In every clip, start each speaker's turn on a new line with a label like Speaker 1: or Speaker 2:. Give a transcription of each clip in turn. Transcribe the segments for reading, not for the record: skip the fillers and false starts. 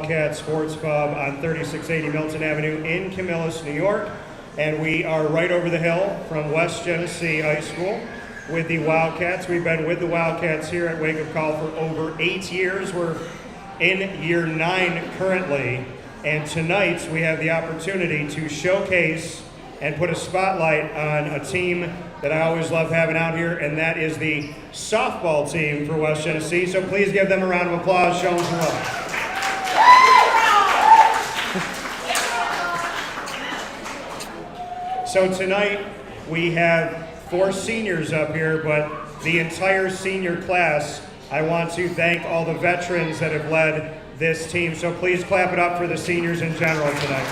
Speaker 1: Wildcat Sports Pub on 3680 Milton Avenue in Camillus, New York. And we are right over the hill from West Genesee High School with the Wildcats. We've been with the Wildcats here at Wake Up Call for over 8 years. We're in year 9 currently. And tonight we have the opportunity to showcase and put a spotlight on a team that I always love having out here, and that is the softball team for West Genesee. So please give them a round of applause, show them some love. So tonight we have 4 seniors up here, but the entire senior class, I want to thank all the veterans that have led this team. So please clap it up for the seniors in general tonight.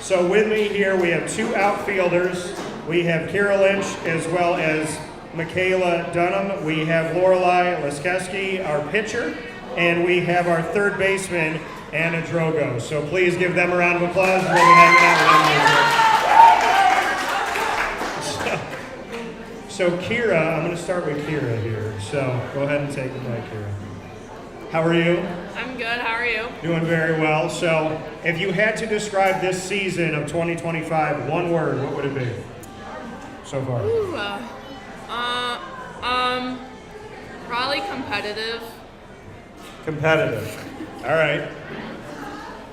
Speaker 1: So with me here, we have 2 outfielders. We have Kira Lynch as well as Michaela Dunham. We have Lorelei Leskeski, our pitcher, and we have our third baseman, Anna Drogo. So please give them a round of applause. We'll be hanging out with them. So Kira, I'm going to start with Kira here. So go ahead and take the mic, Kira. How are you?
Speaker 2: I'm good. How are you?
Speaker 1: Doing very well. So if you had to describe this season of 2025, one word, what would it be so far?
Speaker 2: Ooh, probably competitive.
Speaker 1: Competitive. All right.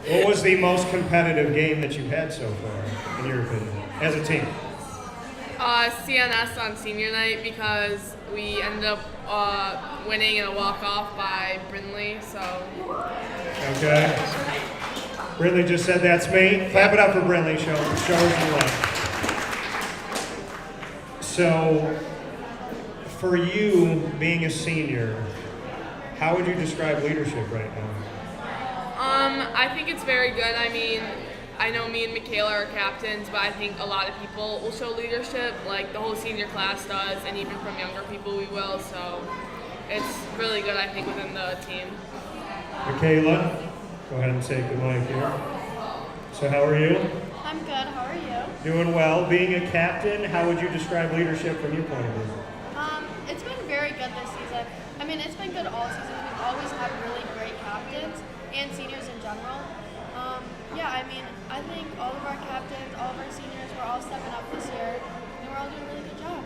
Speaker 1: What was the most competitive game that you've had so far, in your opinion, as a team?
Speaker 2: CNS on senior night, because we ended up winning in a walk-off by Brindley, so.
Speaker 1: Okay. Brindley just said that's me. Clap it up for Brindley. Show her some love. So, for you being a senior, how would you describe leadership right now?
Speaker 2: I think it's very good. I mean, I know me and Michaela are captains, but I think a lot of people will show leadership, like the whole senior class does, and even from younger people we will, so it's really good, I think, within the team.
Speaker 1: Michaela, go ahead and take the mic here. So how are you?
Speaker 3: I'm good, how are you?
Speaker 1: Doing well. Being a captain, how would you describe leadership from your point of view?
Speaker 3: It's been very good this season. I mean, it's been good all season. We've always had really great captains and seniors in general. Yeah, I mean, I think all of our captains, all of our seniors, we're all stepping up this year, and we're all doing a really good job.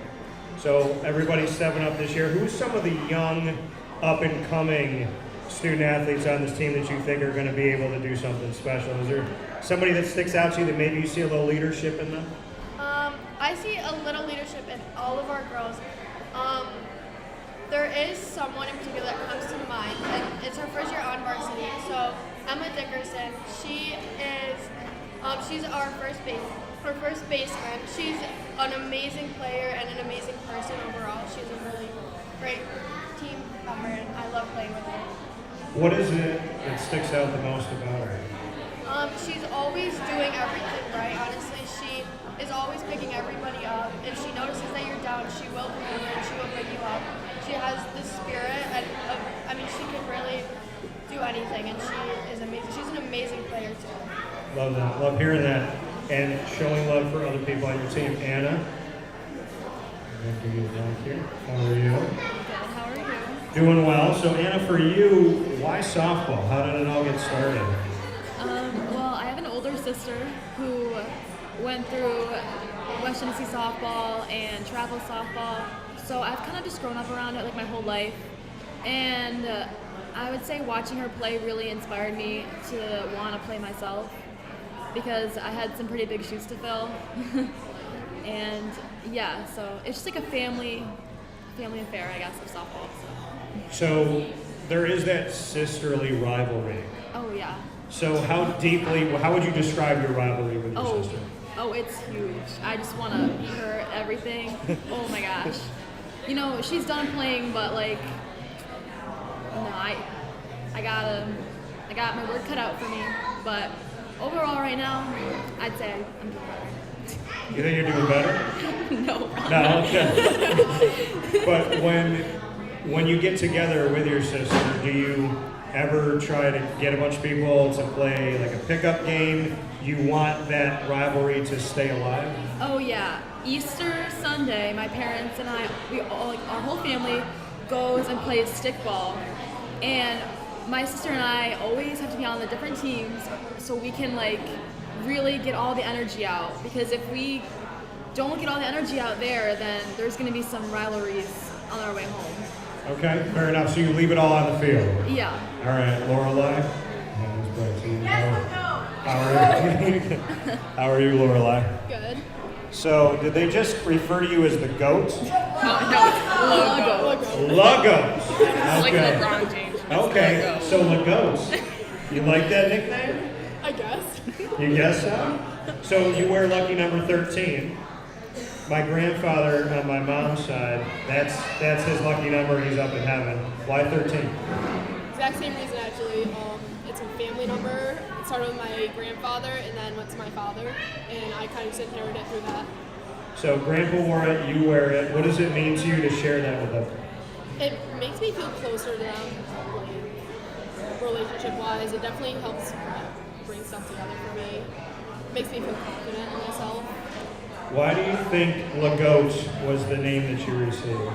Speaker 1: So everybody's stepping up this year. Who's some of the young, up-and-coming student athletes on this team that you think are going to be able to do something special? Is there somebody that sticks out to you that maybe you see a little leadership in them?
Speaker 3: I see a little leadership in all of our girls. There is someone in particular that comes to mind, and it's her first year on varsity. So Emma Dickerson, she's our first baseman. She's an amazing player and an amazing person overall. She's a really great team member, and I love playing with her.
Speaker 1: What is it that sticks out the most about her?
Speaker 3: She's always doing everything right. Honestly, she is always picking everybody up. If she notices that you're down, she will come over and she will pick you up. She has the spirit, and I mean, she can really do anything, and she is amazing. She's an amazing player too.
Speaker 1: Love that. Love hearing that. And showing love for other people on your team. Anna? Thank you back here. How are you?
Speaker 3: Good. How are you?
Speaker 1: Doing well. So Anna, for you, why softball? How did it all get started?
Speaker 4: Well, I have an older sister who went through West Genesee softball and travel softball, so I've kind of just grown up around it like my whole life. And I would say watching her play really inspired me to want to play myself, because I had some pretty big shoes to fill. And yeah, so it's just like a family affair, I guess, of softball.
Speaker 1: So there is that sisterly rivalry.
Speaker 4: Oh yeah.
Speaker 1: So how would you describe your rivalry with your sister?
Speaker 4: Oh, it's huge. I just want to beat her at everything. Oh my gosh. You know, she's done playing, but like, no, I got my work cut out for me. But overall right now, I'd say I'm doing better.
Speaker 1: You think you're doing better?
Speaker 4: No.
Speaker 1: No, okay. But when you get together with your sister, do you ever try to get a bunch of people to play like a pickup game? You want that rivalry to stay alive?
Speaker 4: Oh yeah. Easter Sunday, my parents and I, we all, like, our whole family goes and plays stickball, and my sister and I always have to be on the different teams so we can like really get all the energy out, because if we don't get all the energy out there, then there's going to be some rivalries on our way home.
Speaker 1: Okay, fair enough. So you leave it all on the field.
Speaker 4: Yeah.
Speaker 1: All right, Lorelai. How are you, Lorelai?
Speaker 3: Good.
Speaker 1: So, did they just refer to you as the GOAT?
Speaker 2: No, it's logo.
Speaker 1: Lugos.
Speaker 2: It's like
Speaker 1: Okay.
Speaker 2: LeBron James. It's
Speaker 1: Okay,
Speaker 2: logo.
Speaker 1: so Lugos. You like that nickname?
Speaker 3: I guess.
Speaker 1: You guess so? So you wear lucky number 13. My grandfather on my mom's side, that's his lucky number. He's up in heaven. Why 13?
Speaker 5: Exact same reason actually. It's a family number. It started with my grandfather and then went to my father, and I kind of just inherited it through that.
Speaker 1: So Grandpa wore it, you wear it. What does it mean to you to share that with them?
Speaker 5: It makes me feel closer to them, like, relationship-wise. It definitely helps bring stuff together for me. It makes me feel confident in myself.
Speaker 1: Why do you think Lagoat was the name that you received?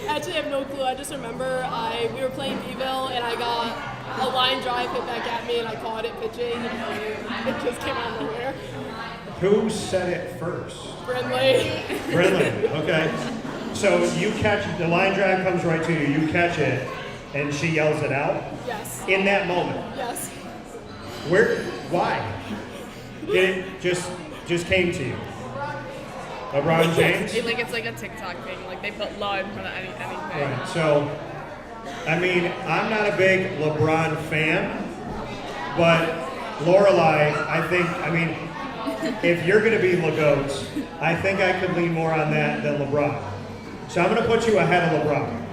Speaker 5: I actually have no clue. I just remember we were playing Beville and I got a line drive hit back at me and I caught it pitching and it just came out of nowhere.
Speaker 1: Who said it first?
Speaker 5: Friendly.
Speaker 1: Brendan, okay. So you catch, the line drive comes right to you, you catch it, and she yells it out?
Speaker 5: Yes.
Speaker 1: In that moment?
Speaker 5: Yes.
Speaker 1: Why? It just came to you? LeBron James?
Speaker 2: It's like a TikTok thing. Like they put love in front of anything.
Speaker 1: Right, so, I mean, I'm not a big LeBron fan, but Lorelai, if you're going to be LeGoats, I think I could lean more on that than LeBron. So I'm going to put you ahead of LeBron.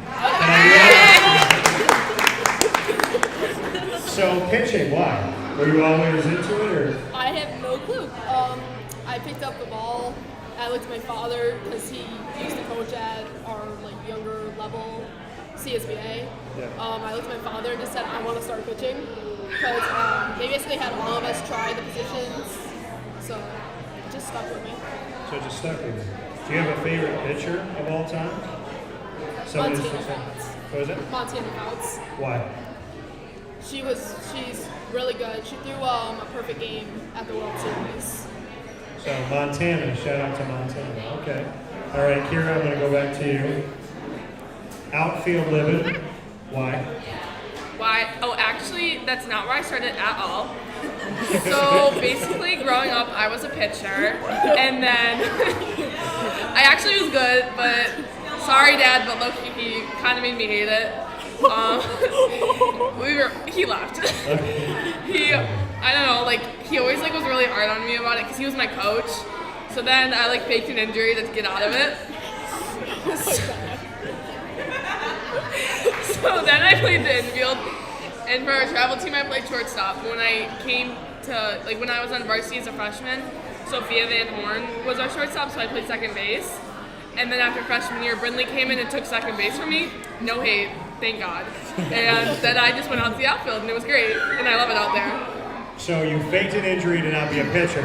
Speaker 1: So pitching, why? Were you always into it, or?
Speaker 5: I have no clue. I picked up the ball. I looked at my father because he used to coach at our younger level, CSBA.
Speaker 1: Yeah.
Speaker 5: I looked at my father and just said, I want to start pitching because they basically had all of us try the positions. So it just stuck with me.
Speaker 1: So it just stuck with you. Do you have a favorite pitcher of all time?
Speaker 5: Montana Fouts.
Speaker 1: What was it?
Speaker 5: Montana Fouts.
Speaker 1: Why?
Speaker 5: She's really good. She threw a perfect game at the World Series.
Speaker 1: So Montana, shout out to Montana. Okay. All right, Kira, I'm going to go back to you. Outfield living. Why?
Speaker 2: Why? Oh, actually, that's not where I started at all. So basically, growing up, I was a pitcher, and then I actually was good, but sorry, Dad, but low-key, he kind of made me hate it. He left. I don't know, he always was really hard on me about it because he was my coach. So then I faked an injury to get out of it. So then I played the infield, and for our travel team I played shortstop. When I came to, when I was on varsity as a freshman, Sophia Van Horn was our shortstop, so I played second base. And then after freshman year, Brindley came in and took second base from me. No hate, thank God. And then I just went out to the outfield, and it was great, and I love it out there.
Speaker 1: So you faked an injury to not be a pitcher,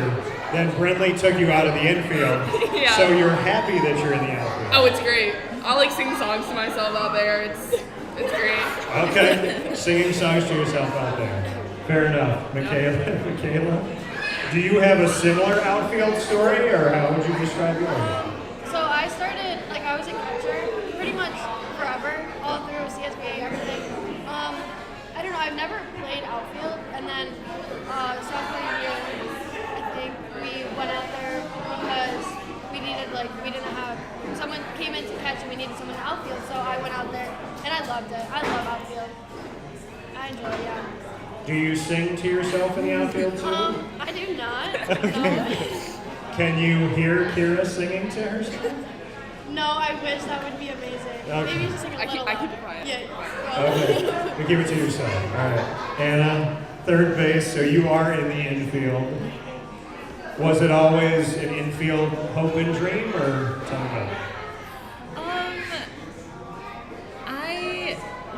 Speaker 1: then Brindley took you out of the infield.
Speaker 2: Yeah.
Speaker 1: So you're happy that you're in the outfield.
Speaker 2: Oh, it's great. I'll sing songs to myself out there. It's great.
Speaker 1: Okay, singing songs to yourself out there. Fair enough. Michaela, do you have a similar outfield story, or how would you describe yours?
Speaker 3: So I started, I was a catcher pretty much forever, all through CSBA, everything. I don't know, I've never played outfield, and then sophomore year, I think we went out there because we needed, we didn't have, someone came in to catch and we needed someone in outfield, so I went out there, and I loved it. I love outfield. I enjoy it, yeah.
Speaker 1: Do you sing to yourself in the outfield too?
Speaker 3: I do not.
Speaker 1: Can you hear Kira singing to herself?
Speaker 3: No, I wish that would be amazing.
Speaker 1: Okay.
Speaker 3: Maybe just sing a little
Speaker 2: I keep
Speaker 3: loud.
Speaker 2: it quiet.
Speaker 3: Yeah.
Speaker 1: Okay, we give it to yourself. All right. Anna, third base, so you are in the infield. Was it always an infield hope and dream, or tell me about it?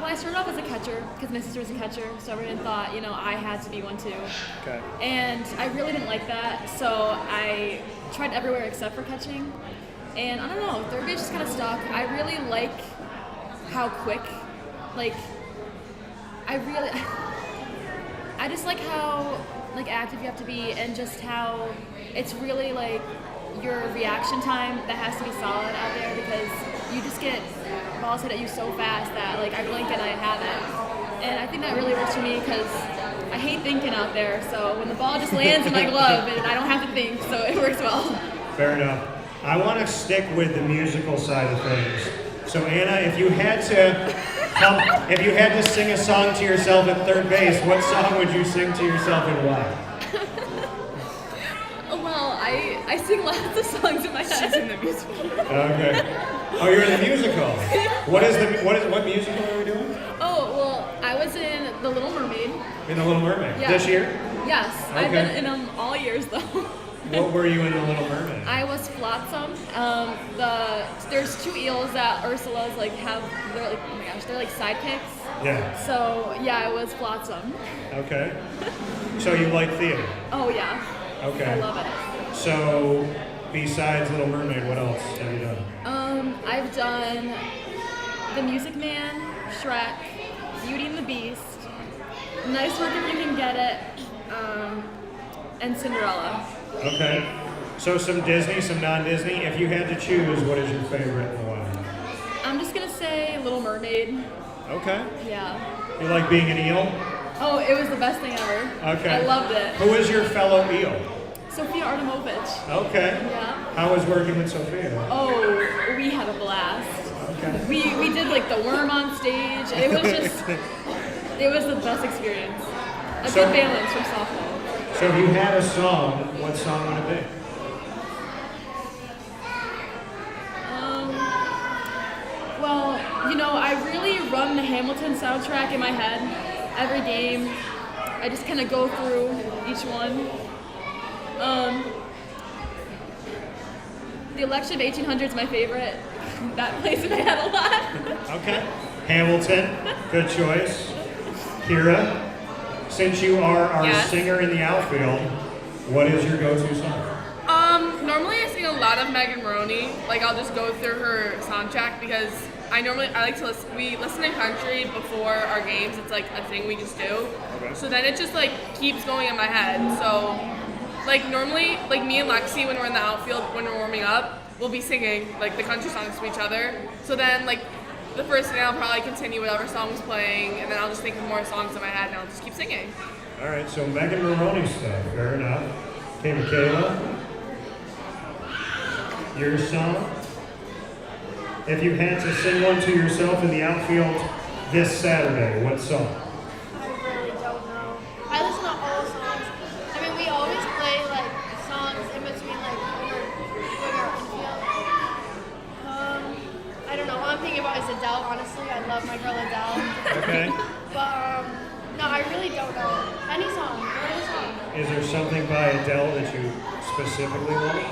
Speaker 4: I started off as a catcher because my sister was a catcher, so everyone thought, I had to be one too.
Speaker 1: Okay.
Speaker 4: And I really didn't like that, so I tried everywhere except for catching. And I don't know, third base just kind of stuck. I really like how quick, like, I just like how like active you have to be, and just how it's really like your reaction time that has to be solid out there, because you just get balls hit at you so fast that like I blink and I have it. And I think that really works for me because I hate thinking out there. So when the ball just lands in my glove, and I don't have to think, so it works well.
Speaker 1: Fair enough. I want to stick with the musical side of things. So Anna, if you had to sing a song to yourself at third base, what song would you sing to yourself and why?
Speaker 4: Well, I sing lots of songs in my head.
Speaker 2: She's in the musical.
Speaker 1: Okay. Oh, you're in the musical. What musical are we doing?
Speaker 4: Oh, well, I was in The Little Mermaid.
Speaker 1: In The Little Mermaid.
Speaker 4: Yeah.
Speaker 1: This year?
Speaker 4: Yes, I've
Speaker 1: Okay.
Speaker 4: been in them all years though.
Speaker 1: What were you in The Little Mermaid?
Speaker 4: I was Flotsam. There's two eels that Ursula's like have. They're like, oh my gosh, they're like sidekicks.
Speaker 1: Yeah.
Speaker 4: So yeah, I was Flotsam.
Speaker 1: Okay. So you like theater?
Speaker 4: Oh yeah.
Speaker 1: Okay.
Speaker 4: I love it.
Speaker 1: So besides Little Mermaid, what else have you done?
Speaker 4: I've done The Music Man, Shrek, Beauty and the Beast, Nice Work If You Can Get It, and Cinderella.
Speaker 1: Okay. So some Disney, some non-Disney. If you had to choose, what is your favorite and why?
Speaker 4: I'm just gonna say Little Mermaid.
Speaker 1: Okay.
Speaker 4: Yeah.
Speaker 1: You like being an eel?
Speaker 4: Oh, it was the best thing ever.
Speaker 1: Okay.
Speaker 4: I loved it.
Speaker 1: Who is your fellow eel?
Speaker 4: Sophia Artemovich.
Speaker 1: Okay.
Speaker 4: Yeah.
Speaker 1: How was working with Sophia?
Speaker 4: Oh, we had a blast.
Speaker 1: Okay.
Speaker 4: We did like the worm on stage. It was just, it was the best experience. A
Speaker 1: So-
Speaker 4: good balance from softball.
Speaker 1: So if you had a song, what song would it be?
Speaker 4: Well, you know, I really run the Hamilton soundtrack in my head every game. I just kind of go through each one. The Election of 1800 is my favorite. That plays in my head a lot.
Speaker 1: Okay. Hamilton, good choice. Kira, since you are our
Speaker 2: Yes.
Speaker 1: singer in the outfield, what is your go-to song?
Speaker 2: Normally I sing a lot of Megan Maroney. Like I'll just go through her soundtrack because I like to listen. We listen to country before our games. It's like a thing we just do.
Speaker 1: Okay.
Speaker 2: So then it just like keeps going in my head. So like normally, like me and Lexi when we're in the outfield when we're warming up, we'll be singing like the country songs to each other. So then like the first day I'll probably continue whatever song was playing, and then I'll just think of more songs in my head and I'll just keep singing.
Speaker 1: All right, so Megan Maroney stuff, fair enough. Okay, Michaela, your song? If you had to sing one to yourself in the outfield this Saturday, what song?
Speaker 3: I really don't know. I listen to all songs. I mean, we always play like songs in between like when we're infield. I don't know. All I'm thinking about is Adele. Honestly, I love my girl Adele.
Speaker 1: Okay.
Speaker 3: But no, I really don't know. Any song. Any song.
Speaker 1: Is there something by Adele that you specifically like?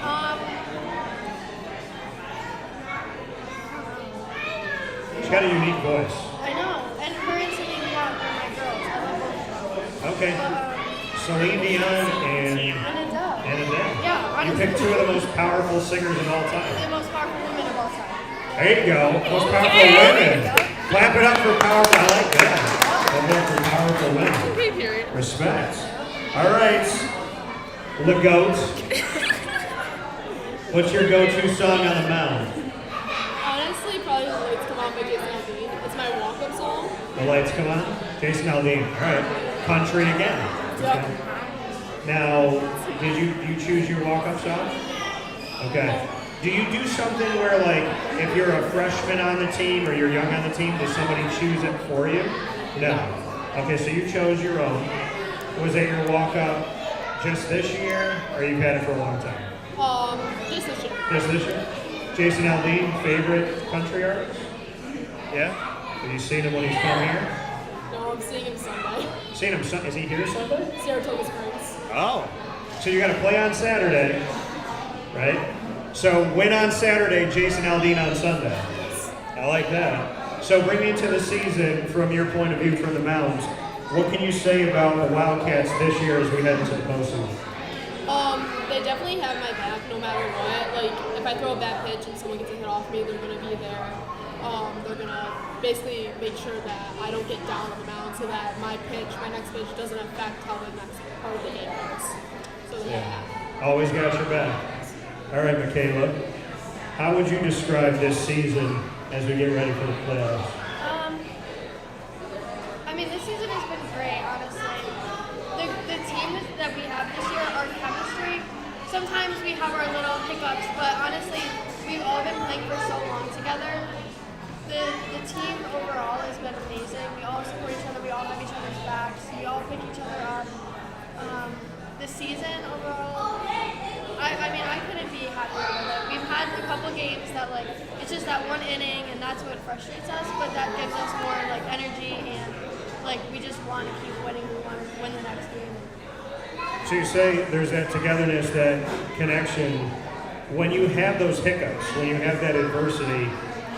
Speaker 1: She's got a unique voice.
Speaker 3: I know. And her and Celine Dion are my girls. I love both of them.
Speaker 1: Okay.
Speaker 3: But
Speaker 1: Celine Dion and
Speaker 3: and Adele.
Speaker 1: Adele.
Speaker 3: Yeah,
Speaker 1: You
Speaker 3: honestly.
Speaker 1: picked two of the most powerful singers of all time.
Speaker 3: The most powerful women of all time.
Speaker 1: There you go. Most powerful
Speaker 2: Okay.
Speaker 1: women. Clap it up for powerful. I like that. Clap it up for powerful women.
Speaker 2: Okay, period.
Speaker 1: Respect. All right. The GOAT. What's your go-to song on the mound?
Speaker 5: Honestly, probably The Lights Come On by Jason Aldean. It's my walk-up song.
Speaker 1: The lights come on. Jason Aldean. All right. Country again.
Speaker 5: Yep.
Speaker 1: Now, did you choose your walk-up song? Okay. Do you do something where, like, if you're a freshman on the team or you're young on the team, does somebody choose it for you? No. Okay, so you chose your own. Was it your walk-up just this year, or you've had it for a long time?
Speaker 5: Just this year.
Speaker 1: Just this year? Jason Aldean, favorite country artist? Yeah? Have you seen him when he's come here?
Speaker 5: No, I'm seeing him Sunday.
Speaker 1: Seen him? Is he here Sunday?
Speaker 5: Saratoga Springs.
Speaker 1: Oh. So you got to play on Saturday, right? So win on Saturday, Jason Aldean on Sunday. I like that. So bring me into the season from your point of view from the mound. What can you say about the Wildcats this year as we head into the postseason?
Speaker 5: They definitely have my back no no matter what. Like, if I throw a bad pitch and someone gets a hit off me, they're going to be there. They're going to basically make sure that I don't get down on the mound so that my next pitch doesn't affect how the next part of the game goes. So, yeah.
Speaker 1: Always got your back. All right, Michaela. How would you describe this season as we get ready for the playoffs?
Speaker 3: I mean, this season has been great, honestly. The team that we have this year, our chemistry, sometimes we have our little hiccups, but honestly, we've all been playing for so long together. The team overall has been amazing. We all support each other. We all have each other's backs. We all pick each other up. The season overall, I mean, I couldn't be happier with it. We've had a couple games that, like, it's just that one inning, and that's what frustrates us, but that gives us more, like, energy, and, like, we just want to keep winning. We want to win the next game.
Speaker 1: So you say there's that togetherness, that connection. When you have those hiccups, when you have that adversity,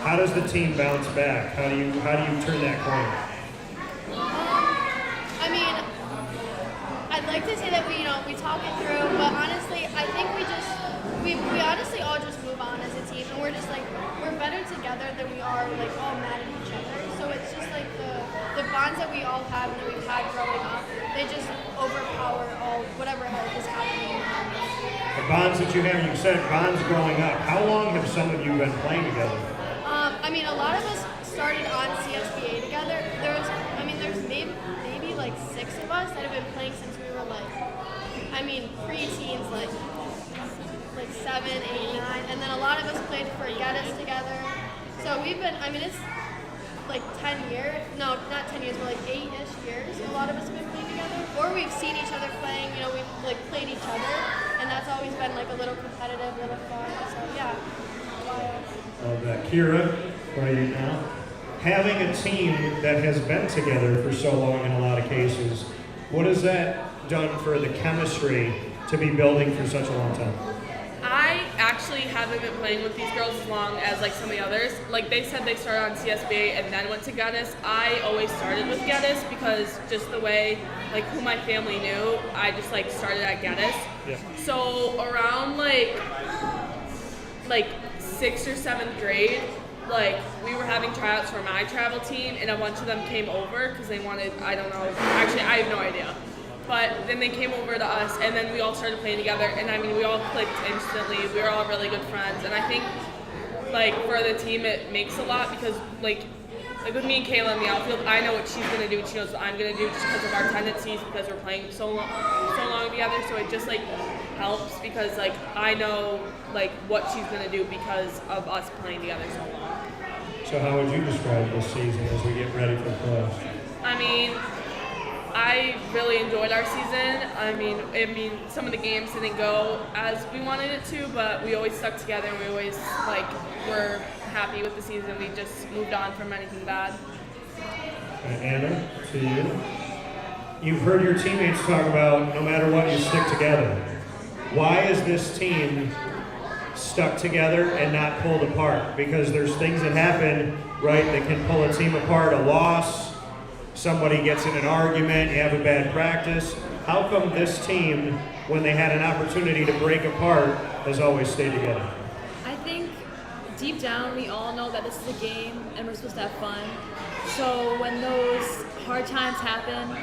Speaker 1: how does the team bounce back? How do you turn that corner?
Speaker 3: I mean, I'd like to say that we talk it through, but honestly, I think we honestly all just move on as a team, and we're just like, we're better together than we are like all mad at each other. So it's just like the bonds that we all have and that we've had growing up, they just overpower all whatever is happening.
Speaker 1: The bonds that you have, you said bonds growing up. How long have some of you been playing together?
Speaker 3: I mean, a lot of us started on CSBA together. There's maybe like 6 of us that have been playing since we were like, pre-teens, like 7, 8, 9, and then a lot of us played for Geddes together. So we've been, it's like 10 years, no, not 10 years, but like 8-ish years. A lot of us have been playing together. Or we've seen each other playing, we've like played each other, and that's always been like a little competitive, a little fun. So yeah.
Speaker 1: Love that. Kira, right now. Having a team that has been together for so long in a lot of cases, what has that done for the chemistry to be building for such a long time?
Speaker 2: I actually haven't been playing with these girls as long as like some of the others. Like they said they started on CSBA and then went to Geddes. I always started with Geddes because just the way like who my family knew, I just like started at Geddes.
Speaker 1: Yeah.
Speaker 2: So around like 6th or 7th grade, like we were having tryouts for my travel team and a bunch of them came over because they wanted, I don't know, actually I have no idea. But then they came over to us, and then we all started playing together, and we all clicked instantly. We were all really good friends, and I think, for the team, it makes a lot because, like with me and Kayla in the outfield, I know what she's gonna do, and she knows what I'm gonna do, just because of our tendencies, because we're playing so long together. So it just helps because I know what she's gonna do because of us playing together so long.
Speaker 1: So how would you describe this season as we get ready for the playoffs?
Speaker 2: I really enjoyed our season. Some of the games didn't go as we wanted it to, but we always stuck together and we always were happy with the season. We just moved on from anything bad.
Speaker 1: Anna, to you. You've heard your teammates talk about no matter what, you stick together. Why is this team stuck together and not pulled apart? Because there's things that happen, right, that can pull a team apart, a loss, somebody gets in an argument, you have a bad practice. How come this team, when they had an opportunity to break apart, has always stayed together?
Speaker 4: I think deep down we all know that this is a game and we're supposed to have fun. So when those hard times happen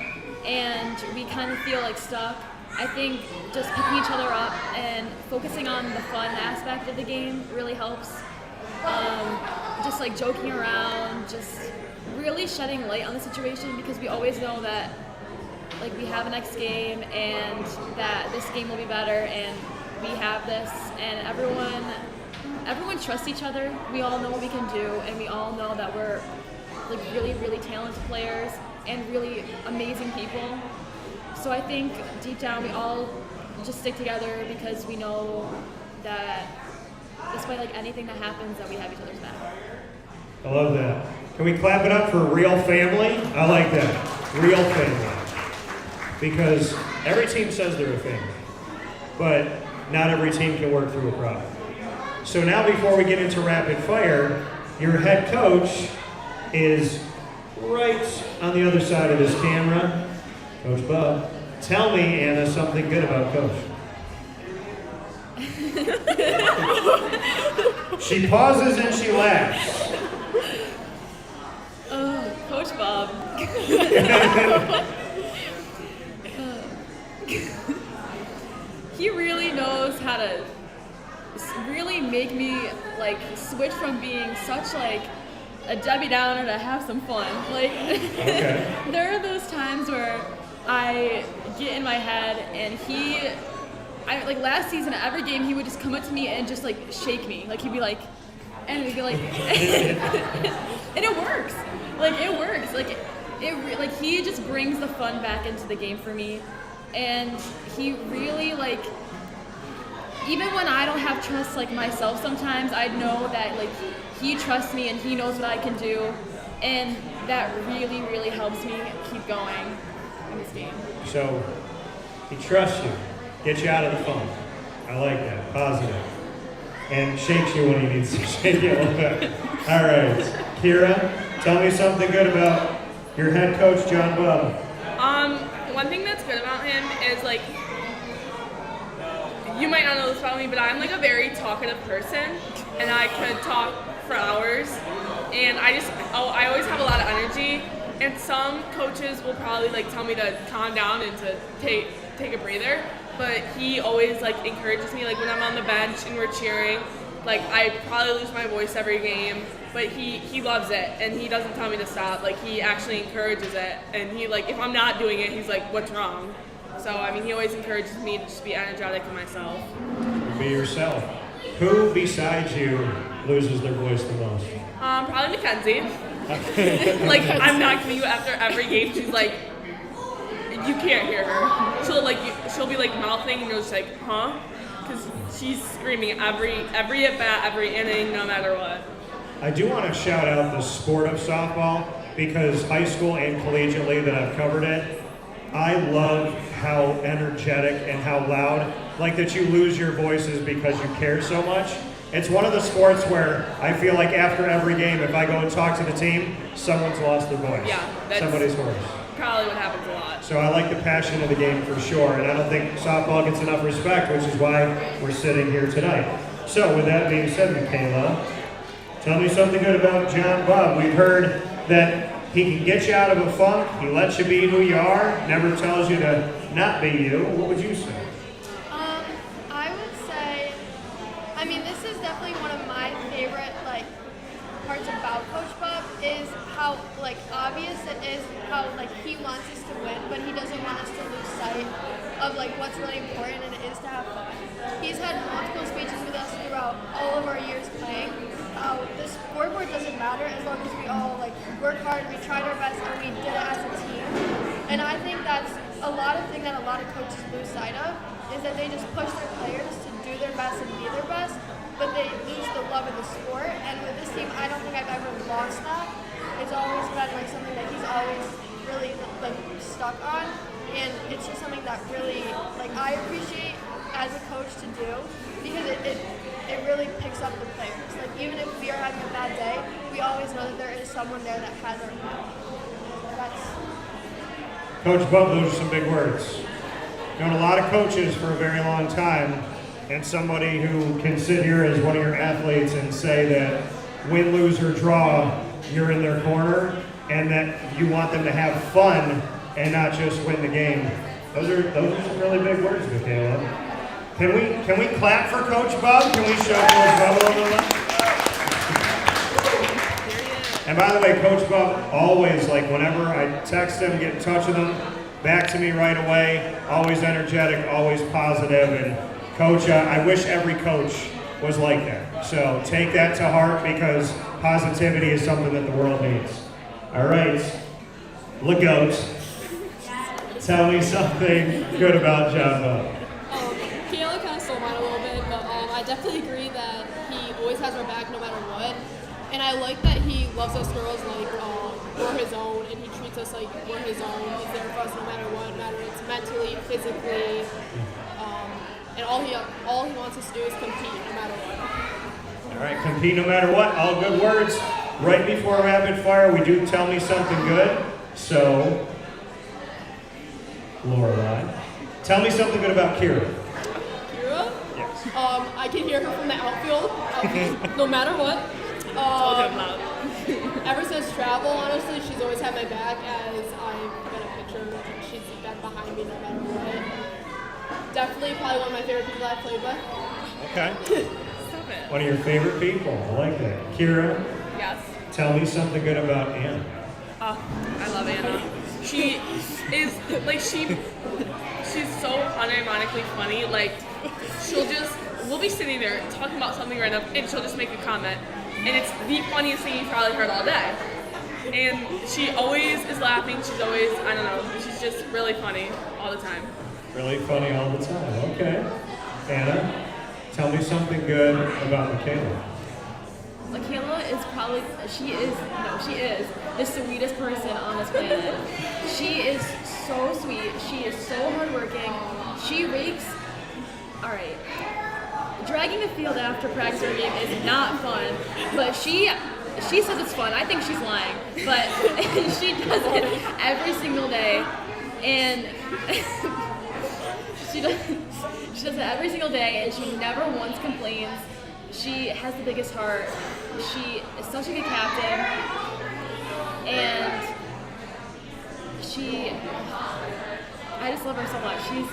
Speaker 4: and we kind of feel stuck, I think just picking each other up and focusing on the fun aspect of the game really helps. Just joking around, just really shedding light on the situation because we always know that we have a next game and that this game will be better and we have this and everyone trusts each other. We all know what we can do and we all know that we're really, really talented players and really amazing people. So I think deep down we all just stick together because we know that despite anything that happens that we have each other's back.
Speaker 1: I love that. Can we clap it up for real family? I like that. Real family. Because every team says they're a family, but not every team can work through a problem. So now before we get into rapid fire, your head coach is right on the other side of this camera. Coach Bub, tell me, Anna, something good about Coach. She pauses and she laughs.
Speaker 4: Coach Bob. He really knows how to really make me like switch from being such like a Debbie Downer to have some fun. Like
Speaker 1: Okay.
Speaker 4: there are those times where I get in my head and like last season at every game he would just come up to me and just like shake me. Like he'd be like, and he'd be like, and it works. Like it works. Like like he just brings the fun back into the game for me, and he really like. Even when I don't have trust like myself sometimes, I know that like he trusts me and he knows what I can do, and that really, really helps me keep going in this game.
Speaker 1: So he trusts you, gets you out of the funk. I like that, positive. And shakes you when he needs to shake you a little bit. All right, Kira, tell me something good about your head coach, John Bob.
Speaker 2: One thing that's good about him is like, you might not know this about me, but I'm like a very talkative person, and I could talk for hours, and I always have a lot of energy, and some coaches will probably like tell me to calm down and to take a breather, but he always like encourages me, like when I'm on the bench and we're cheering, like I probably lose my voice every game, but he loves it, and he doesn't tell me to stop, like he actually encourages it, and he like, if I'm not doing it, he's like, what's wrong? So, I mean, he always encourages me to just be energetic in myself.
Speaker 1: Be yourself. Who besides you loses their voice the most?
Speaker 2: Probably Mackenzie. Like, I'm not kidding you, after every game, she's like, you can't hear her. She'll be like mouthing, and you're just like, huh? Because she's screaming every at bat, every inning, no matter what.
Speaker 1: I do want to shout out the sport of softball, because high school and collegiately that I've covered it, I love how energetic and how loud, like that you lose your voices because you care so much. It's one of the sports where I feel like after every game, if I go and talk to the team, someone's lost their voice.
Speaker 2: Yeah, that's
Speaker 1: somebody's voice.
Speaker 2: probably what happens a lot.
Speaker 1: So I like the passion of the game for sure, and I don't think softball gets enough respect, which is why we're sitting here tonight. So with that being said, Michaela, tell me something good about John Bob. We've heard that he can get you out of a funk, he lets you be who you are, never tells you to not be you. What would you say?
Speaker 3: I would say, I mean, this is definitely one of my favorite parts about Coach Bob is how obvious it is how he wants us to win, but he doesn't want us to lose sight of what's really important, and it is to have fun. He's had multiple speeches with us throughout all of our years playing. The scoreboard doesn't matter as long as we all work hard, we tried our best, and we did it as a team. And I think that's a lot of thing that a lot of coaches lose sight of, is that they just push their players to do their best and be their best, but they lose the love of the sport. And with this team, I don't think I've ever lost that. It's always been something that he's always really stuck on, and it's just something that really I appreciate as a coach to do, because it really picks up the players. Even if we are having a bad day, we always know that there is someone there that has our back.
Speaker 1: Coach Bob, those are some big words. Known a lot of coaches for a very long time, and somebody who can sit here as one of your athletes and say that win, lose, or draw, you're in their corner, and that you want them to have fun and not just win the game. Those are some really big words, Michaela. Can we clap for Coach Bob? Can we show Coach Bob a little bit? And by the way, Coach Bob always, whenever I text him, get in touch with him, back to me right away, always energetic, always positive. And Coach, I wish every coach was like that. So take that to heart, because positivity is something that the world needs. All right, Lagoat, tell me something good about John Bob.
Speaker 5: Kayla kind of stole mine a little bit, but I definitely agree that he always has our back no matter what. And I like that he loves us girls we're his own, and he treats us like we're his own. He's there for us no matter what, no matter it's mentally, physically, and all he wants us to do is compete no matter what.
Speaker 1: All right, compete no matter what. All good words. Right before rapid fire, we do tell me something good. So, Lorelai, tell me something good about Kira.
Speaker 5: Kira?
Speaker 1: Yes.
Speaker 5: I can hear her from the outfield, no matter what. Ever since travel, honestly, she's always had my back as I've been a pitcher. She's been behind me no matter what. Definitely probably one of my favorite people I've played with.
Speaker 1: Okay.
Speaker 2: Stop it.
Speaker 1: One of your favorite people. I like that. Kira,
Speaker 2: Yes.
Speaker 1: tell me something good about Anna.
Speaker 2: Oh, I love Anna. She is like she's so unironically funny. Like we'll be sitting there talking about something random, and she'll just make a comment, and it's the funniest thing you've probably heard all day. And she always is laughing. She's always, I don't know, she's just really funny all the time.
Speaker 1: Really funny all the time. Okay. Anna, tell me something good about Michaela.
Speaker 4: Michaela is she is the sweetest person on this planet. She is so sweet. She is so hardworking. She rakes. All right. Dragging the field after practice or game is not fun, but she says it's fun. I think she's lying, but she does it every single day, and she does it every single day, and she never once complains. She has the biggest heart. She is such a good captain, and I just love her so much. She's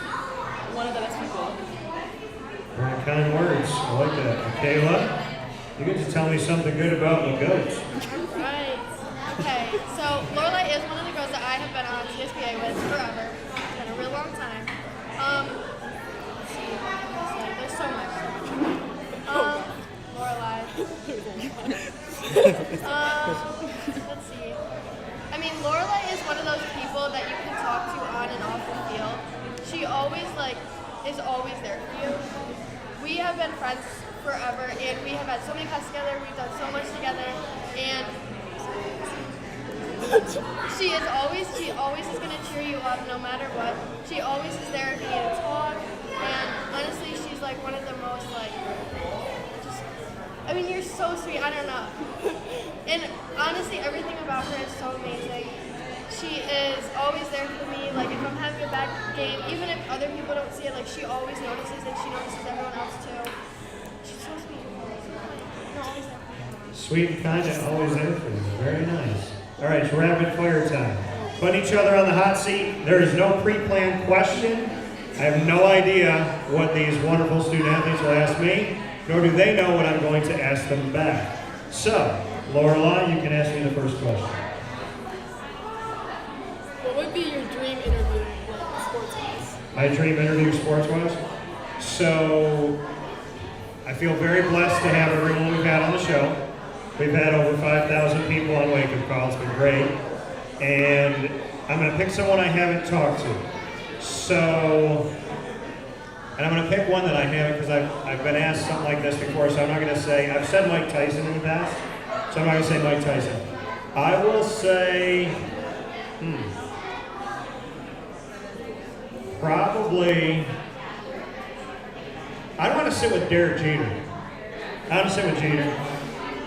Speaker 4: one of the best people.
Speaker 1: Very kind words. I like that. Michaela, you get to tell me something good about the goats.
Speaker 3: Right. Okay. So Lorelai is one of the girls that I have been on CSBA with forever. It's been a real long time. Let's see. There's so much. Lorelai. Let's see. I mean, Lorelai is one of those people that you can talk to on and off the field. She always is always there for you. We have been friends forever, and we have had so many cuts together. We've done so much together, and she always is going to cheer you up no matter what. She always is there if you need to talk, and honestly, she's like one of the most I mean, you're so sweet. I don't know. And honestly, everything about her is so amazing. She is always there for me. Like, if I'm having a bad game, even if other people don't see it, like, she always notices, and she notices everyone else, too. She's so sweet. No, always there.
Speaker 1: Sweet and kind and always there for you. Very nice. All right, it's rapid fire time. Put each other on the hot seat. There is no pre-planned question. I have no idea what these wonderful student athletes will ask me, nor do they know what I'm going to ask them back. So, Lorelai, you can ask me the first question.
Speaker 5: What would be your dream interview, sports-wise?
Speaker 1: My dream interview sports-wise? So, I feel very blessed to have everyone we've had on the show. We've had over 5,000 people on wake-up call. It's been great. And I'm going to pick someone I haven't talked to. So, and I'm going to pick one that I haven't because I've been asked something like this before, so I'm not going to say, I've said Mike Tyson in the past, so I'm not going to say Mike Tyson. I will say, probably, I don't want to sit with Derek Jeter. I want to sit with Jeter.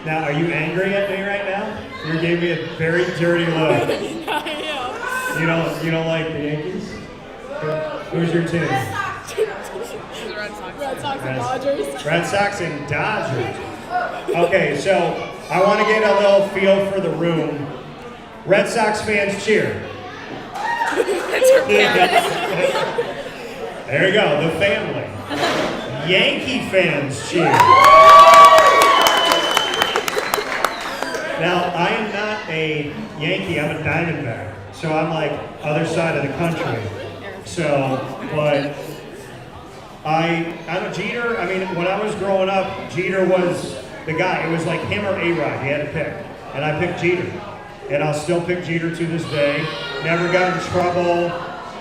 Speaker 1: Now, are you angry at me right now? You gave me a very dirty look. You don't like the Yankees? Who's your team?
Speaker 5: Red Sox and Dodgers.
Speaker 1: Red Sox and Dodgers. Okay, so I want to get a little feel for the room. Red Sox fans cheer. There you go, the family. Yankee fans cheer. Now, I am not a Yankee, I'm a Diamondback. So I'm like other side of the country. So, but I know Jeter, I mean, when I was growing up, Jeter was the guy. It was like him or A-Rod, you had to pick. And I picked Jeter. And I'll still pick Jeter to this day. Never got in trouble.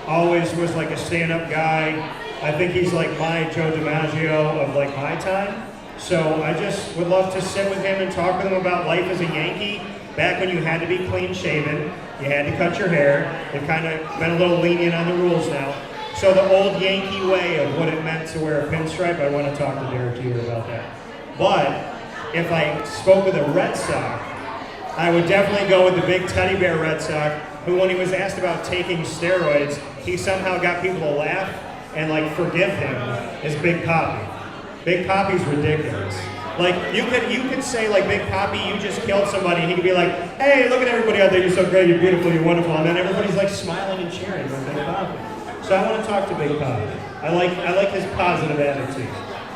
Speaker 1: Always was like a stand-up guy. I think he's like my Joe DiMaggio of like my time. So I just would love to sit with him and talk with him about life as a Yankee. Back when you had to be clean-shaven, you had to cut your hair. They've kind of been a little lenient on the rules now. So the old Yankee way of what it meant to wear a pinstripe, I want to talk to Derek Jeter about that. But if I spoke with a Red Sox, I would definitely go with the big teddy bear Red Sox, who when he was asked about taking steroids, he somehow got people to laugh and like forgive him as Big Papi. Big Papi's ridiculous. Like, you could say, like, Big Papi, you just killed somebody, and he could be like, hey, look at everybody out there, you're so great, you're beautiful, you're wonderful, and then everybody's like smiling and cheering with Big Papi. So I want to talk to Big Papi. I like his positive attitude,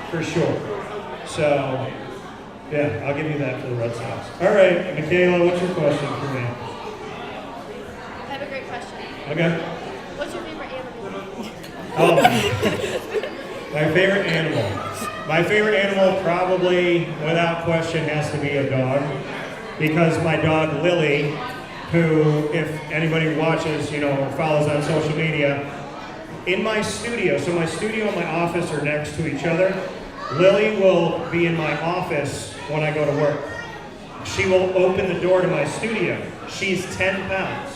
Speaker 1: for sure. So, yeah, I'll give you that for the Red Sox. All right, Michaela, what's your question for me?
Speaker 3: I have a great question.
Speaker 1: Okay.
Speaker 3: What's your favorite animal?
Speaker 1: Oh, my favorite animal. My favorite animal probably, without question, has to be a dog. Because my dog, Lily, who, if anybody watches, or follows on social media, in my studio, so my studio and my office are next to each other, Lily will be in my office when I go to work. She will open the door to my studio. She's 10 pounds.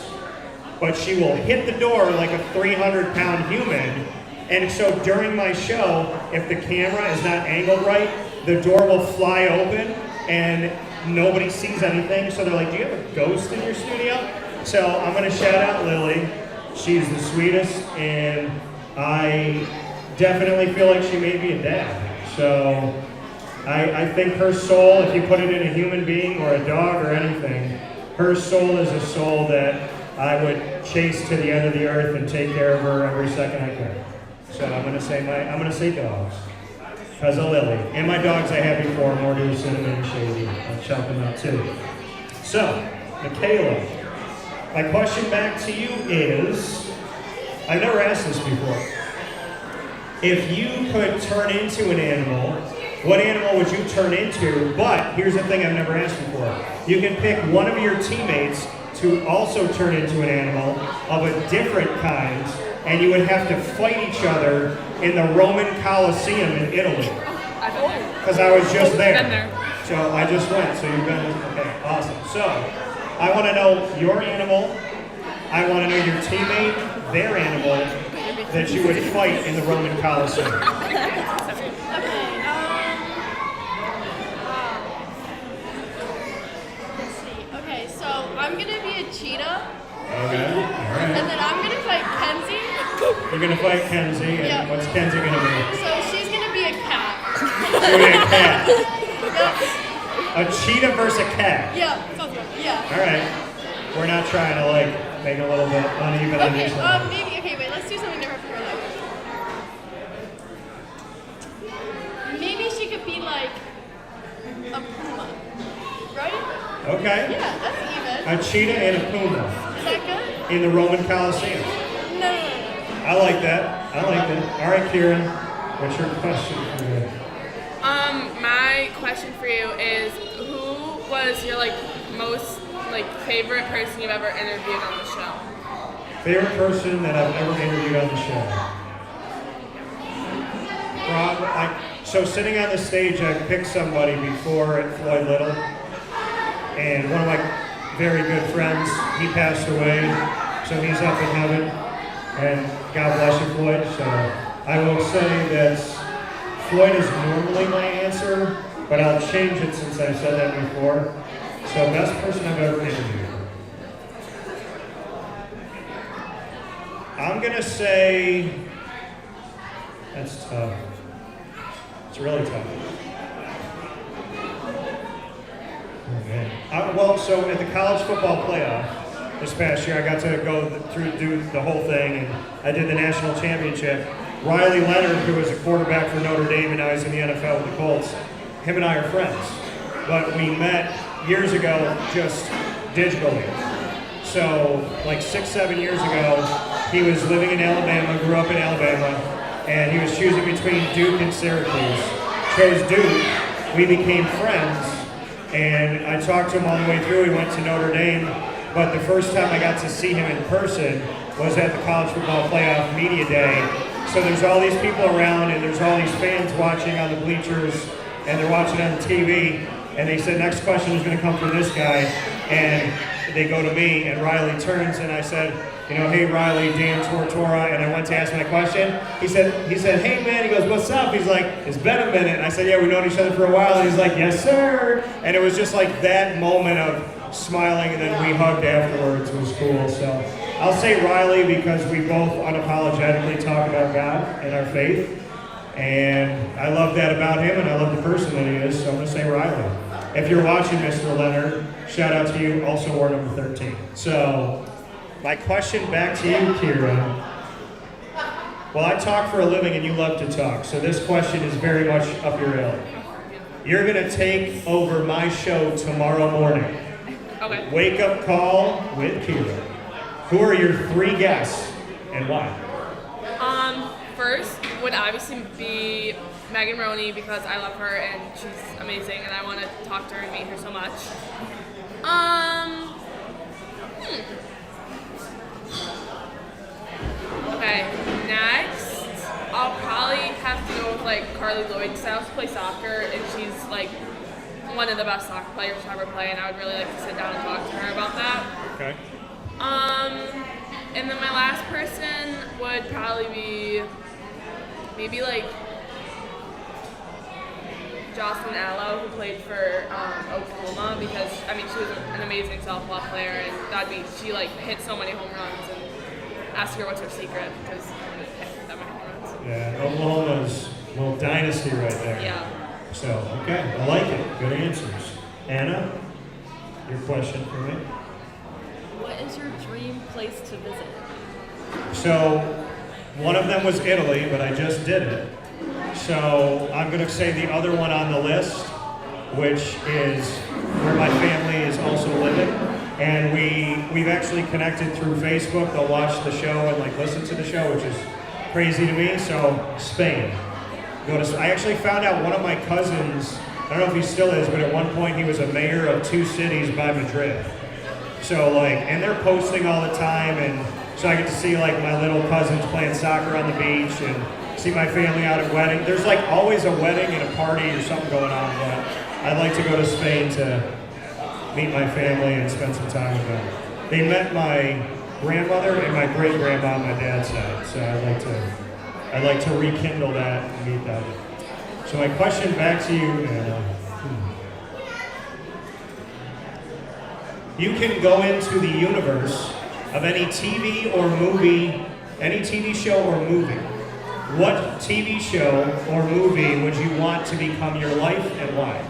Speaker 1: But she will hit the door like a 300-pound human. And so during my show, if the camera is not angled right, the door will fly open and nobody sees anything. So they're like, do you have a ghost in your studio? So I'm going to shout out Lily. She's the sweetest, and I definitely feel like she made me a dad. So I think her soul, if you put it in a human being or a dog or anything, her soul is a soul that I would chase to the end of the earth and take care of her every second I could. So I'm gonna say dogs, because of Lily. And my dogs I had before, Morty, Cinnamon, and Shady. I'll shout them out too. So, Michaela, my question back to you is, I've never asked this before. If you could turn into an animal, what animal would you turn into? But here's the thing I've never asked before. You can pick one of your teammates to also turn into an animal of a different kind, and you would have to fight each other in the Roman Colosseum in Italy. Because I was just there. So I just went, so you've been, okay, awesome. So, I want to know your animal, I want to know your teammate, their animal, that you would fight in the Roman Colosseum.
Speaker 3: Let's see. Okay, so I'm gonna be a cheetah.
Speaker 1: Okay, all right.
Speaker 3: And then I'm gonna fight Kenzie.
Speaker 1: You're gonna fight Kenzie, and
Speaker 3: Yep.
Speaker 1: what's Kenzie gonna be?
Speaker 3: So she's gonna be a cat.
Speaker 1: She's gonna be a cat.
Speaker 3: Yep.
Speaker 1: A cheetah versus a cat.
Speaker 3: Yeah. Sounds good. Yeah.
Speaker 1: All right. We're not trying to make a little bit uneven on
Speaker 3: Okay.
Speaker 1: each other.
Speaker 3: Maybe. Okay. Wait. Let's do something different for her. Maybe she could be like a puma, right?
Speaker 1: Okay.
Speaker 3: Yeah. That's even.
Speaker 1: A cheetah and a puma
Speaker 3: Is that good?
Speaker 1: in the Roman Colosseum.
Speaker 3: No.
Speaker 1: I like that. I like that. All right, Kieran. What's your question for me?
Speaker 2: My question for you is, who was your most favorite person you've ever interviewed on the show?
Speaker 1: Favorite person that I've ever interviewed on the show? So sitting on the stage, I picked somebody before at Floyd Little, and one of my very good friends, he passed away, so he's up in heaven, and God bless you, Floyd. So I will say that Floyd is normally my answer, but I'll change it since I've said that before. So best person I've ever interviewed. I'm gonna say, that's tough. It's really tough. Oh, man. So at the college football playoff this past year, I got to go do the whole thing, and I did the national championship. Riley Leonard, who was a quarterback for Notre Dame and now he's in the NFL with the Colts, him and I are friends. But we met years ago just digitally. So 6-7 years ago, he was living in Alabama, grew up in Alabama, and he was choosing between Duke and Syracuse. Chose Duke. We became friends, and I talked to him all the way through. He went to Notre Dame, but the first time I got to see him in person was at the College Football Playoff Media Day. So there's all these people around, and there's all these fans watching on the bleachers, and they're watching on the TV, and they said, next question is going to come from this guy, and they go to me, and Riley turns, and I said, hey Riley, Dan Tortora, and I went to ask my question. He said, hey man, he goes, what's up? He's like, it's been a minute. And I said, yeah, we've known each other for a while. And he's like, yes sir. And it was just like that moment of smiling, and then we hugged afterwards. It was cool. So I'll say Riley because we both unapologetically talk about God and our faith. And I love that about him, and I love the person that he is, so I'm going to say Riley. If you're watching, Mr. Leonard, shout out to you, also wore number 13. So, my question back to you, Kira. Well, I talk for a living and you love to talk, so this question is very much up your alley. You're going to take over my show tomorrow morning.
Speaker 2: Okay.
Speaker 1: Wake up call with Kira. Who are your 3 guests and why?
Speaker 2: First would obviously be Megan Roney because I love her and she's amazing and I want to talk to her and meet her so much. Okay, next I'll probably have to go with like Carly Lloyd because I also play soccer and she's like one of the best soccer players to ever play and I would really like to sit down and talk to her about that.
Speaker 1: Okay.
Speaker 2: And then my last person would probably be maybe like Jocelyn Allo, who played for Oklahoma, because I mean she was an amazing softball player, and she like hit so many home runs. And ask her what's her secret because hit that many home runs.
Speaker 1: Yeah, Oklahoma's a little dynasty right there.
Speaker 2: Yeah.
Speaker 1: So, okay, I like it. Good answers. Anna, your question for me?
Speaker 4: What is your dream place to visit?
Speaker 1: So, one of them was Italy, but I just did it. So, I'm going to say the other one on the list, which is where my family is also living. And we've actually connected through Facebook. They'll watch the show and like listen to the show, which is crazy to me. So, Spain. I actually found out one of my cousins, I don't know if he still is, but at one point he was a mayor of 2 cities by Madrid. So like, and they're posting all the time, and so I get to see like my little cousins playing soccer on the beach and see my family out at wedding. There's like always a wedding and a party or something going on, but I'd like to go to Spain to meet my family and spend some time with them. They met my grandmother and my great-grandma on my dad's side, so I'd like to rekindle that and meet them. So my question back to you, Anna. You can go into the universe of any TV or movie, any TV show or movie. What TV show or movie would you want to become your life and why?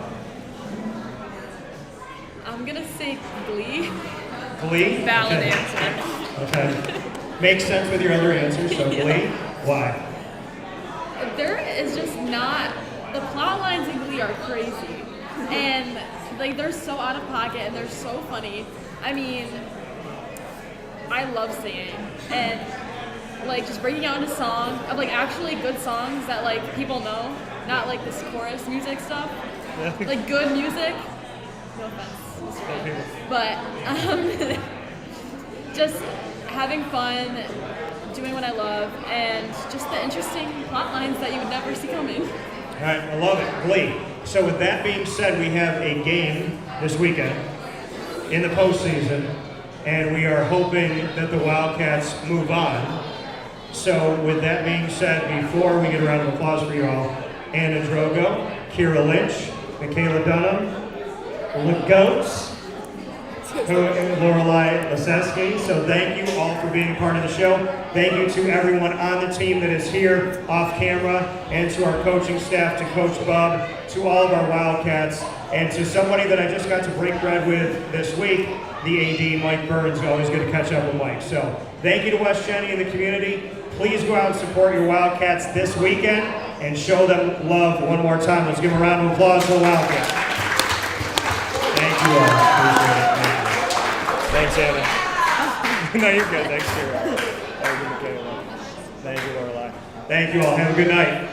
Speaker 4: I'm gonna say Glee.
Speaker 1: Glee?
Speaker 2: Valid
Speaker 1: Okay.
Speaker 2: answer.
Speaker 1: Okay. Makes sense with your other answers, so Glee? Why?
Speaker 4: There is just not, the plot lines in Glee are crazy. And like they're so out of pocket and they're so funny. I mean, I love singing and like just breaking out into song of like actually good songs that like people know, not like this chorus music stuff. Like good music. No offense, Mr. Good. But just having fun, doing what I love, and just the interesting plot lines that you would never see coming.
Speaker 1: All right, I love it. Glee. So with that being said, we have a game this weekend in the postseason, and we are hoping that the Wildcats move on. So with that being said, before we get a round of applause for you all, Anna Drogo, Kira Lynch, Michaela Dunham, the Goats, and Lorelai Laseski. So thank you all for being a part of the show. Thank you to everyone on the team that is here off camera, and to our coaching staff, to Coach Bub, to all of our Wildcats, and to somebody that I just got to break bread with this week, the AD, Mike Burns. Always good to catch up with Mike. So thank you to West Genesee and the community. Please go out and support your Wildcats this weekend and show them love one more time. Let's give them a round of applause for the Wildcats. Thank you all. Appreciate it. Thanks, Anna. No, you're good. Thanks, Kira. Thank you, Michaela. Thank you, Lorelai. Thank you all. Have a good night.